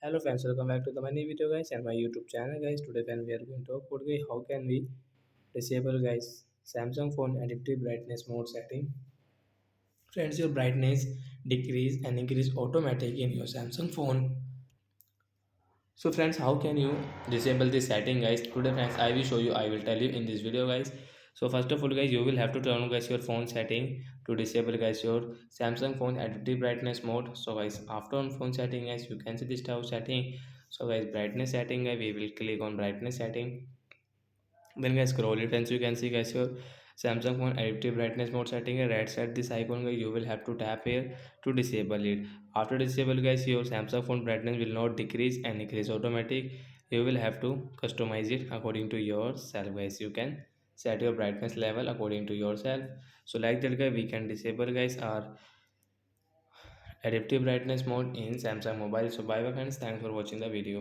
Hello friends, welcome back to the many video guys and my YouTube channel guys. Today when we are going to talk about guys, how can we disable guys Samsung phone adaptive brightness mode setting. Friends, your brightness decrease and increase automatic in your Samsung phone. So friends, how can you disable this setting guys? Today friends, I will show you, I will tell you in this video guys. So first of all guys, you will have to turn on guys your phone setting to disable guys your Samsung phone adaptive brightness mode. So guys, after on phone setting guys, you can see this type of setting. So guys, brightness setting guys, we will click on brightness setting. Then guys, scroll it and you can see guys your Samsung phone adaptive brightness mode setting. Right side this icon guys, you will have to tap here to disable it. After disable guys, your Samsung phone brightness will not decrease and increase automatic. You will have to customize it according to yourself guys. You can set your brightness level according to yourself. So like that guys, we can disable guys our adaptive brightness mode in Samsung mobile. So bye bye friends, thanks for watching the video.